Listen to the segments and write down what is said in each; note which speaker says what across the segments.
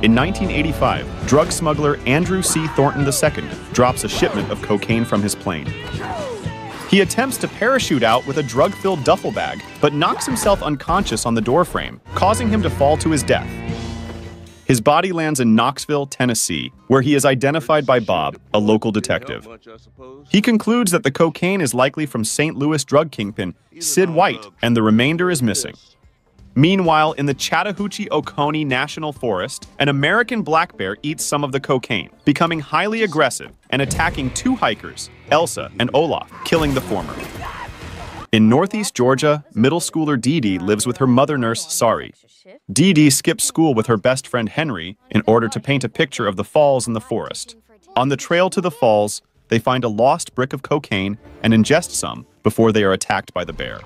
Speaker 1: In 1985, drug smuggler Andrew C. Thornton II drops a shipment of cocaine from his plane. He attempts to parachute out with a drug-filled duffel bag, but knocks himself unconscious on the doorframe, causing him to fall to his death. His body lands in Knoxville, Tennessee, where he is identified by Bob, a local detective. He concludes that the cocaine is likely from St. Louis drug kingpin Sid White, and the remainder is missing. Meanwhile, in the Chattahoochee-Oconee National Forest, an American black bear eats some of the cocaine, becoming highly aggressive and attacking two hikers, Elsa and Olaf, killing the former. In Northeast Georgia, middle schooler Dee Dee lives with her mother nurse, Sari. Dee Dee skips school with her best friend Henry in order to paint a picture of the falls in the forest. On the trail to the falls, they find a lost brick of cocaine and ingest some before they are attacked by the bear.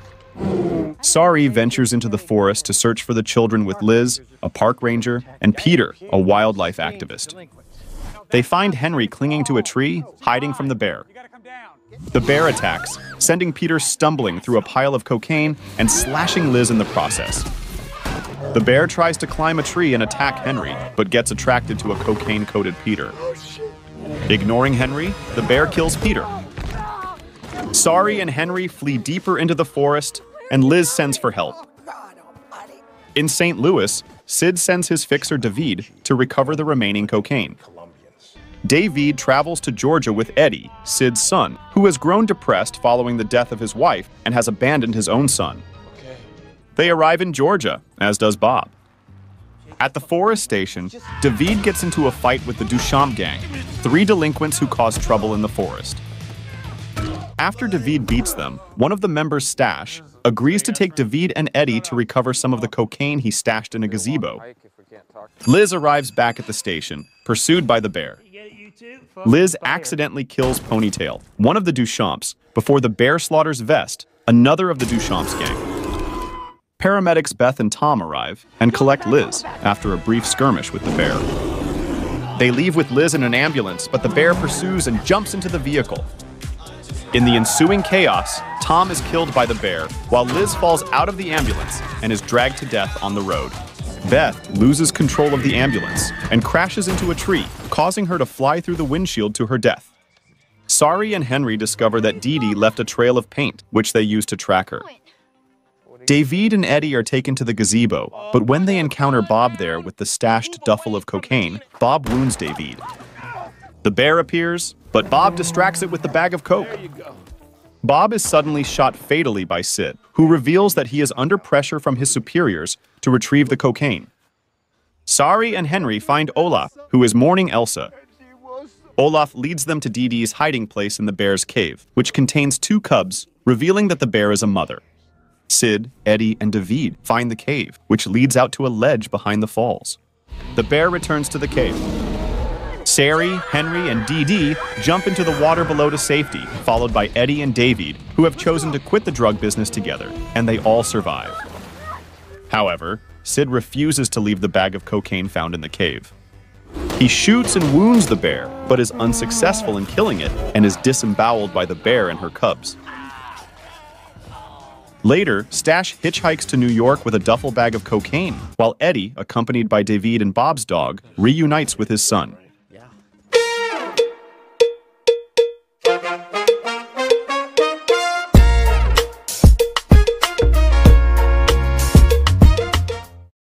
Speaker 1: Sari ventures into the forest to search for the children with Liz, a park ranger, and Peter, a wildlife activist. They find Henry clinging to a tree, hiding from the bear. The bear attacks, sending Peter stumbling through a pile of cocaine and slashing Liz in the process. The bear tries to climb a tree and attack Henry, but gets attracted to a cocaine-coated Peter. Ignoring Henry, the bear kills Peter. Sari and Henry flee deeper into the forest, and Liz sends for help. In St. Louis, Sid sends his fixer David to recover the remaining cocaine. David travels to Georgia with Eddie, Sid's son, who has grown depressed following the death of his wife and has abandoned his own son. They arrive in Georgia, as does Bob. At the forest station, David gets into a fight with the Duchamp gang, three delinquents who cause trouble in the forest. After David beats them, one of the members, Stash, agrees to take David and Eddie to recover some of the cocaine he stashed in a gazebo. Liz arrives back at the station, pursued by the bear. Liz accidentally kills Ponytail, one of the Duchamps, before the bear slaughters Vest, another of the Duchamps gang. Paramedics Beth and Tom arrive and collect Liz after a brief skirmish with the bear. They leave with Liz in an ambulance, but the bear pursues and jumps into the vehicle. In the ensuing chaos, Tom is killed by the bear, while Liz falls out of the ambulance and is dragged to death on the road. Beth loses control of the ambulance and crashes into a tree, causing her to fly through the windshield to her death. Sari and Henry discover that Dee Dee left a trail of paint, which they use to track her. David and Eddie are taken to the gazebo, but when they encounter Bob there with the stashed duffel of cocaine, Bob wounds David. The bear appears, but Bob distracts it with the bag of coke. Bob is suddenly shot fatally by Sid, who reveals that he is under pressure from his superiors to retrieve the cocaine. Sari and Henry find Olaf, who is mourning Elsa. Olaf leads them to Dee Dee's hiding place in the bear's cave, which contains two cubs, revealing that the bear is a mother. Sid, Eddie, and David find the cave, which leads out to a ledge behind the falls. The bear returns to the cave. Sari, Henry, and Dee Dee jump into the water below to safety, followed by Eddie and David, who have chosen to quit the drug business together, and they all survive. However, Sid refuses to leave the bag of cocaine found in the cave. He shoots and wounds the bear, but is unsuccessful in killing it and is disemboweled by the bear and her cubs. Later, Stash hitchhikes to New York with a duffel bag of cocaine, while Eddie, accompanied by David and Bob's dog, reunites with his son.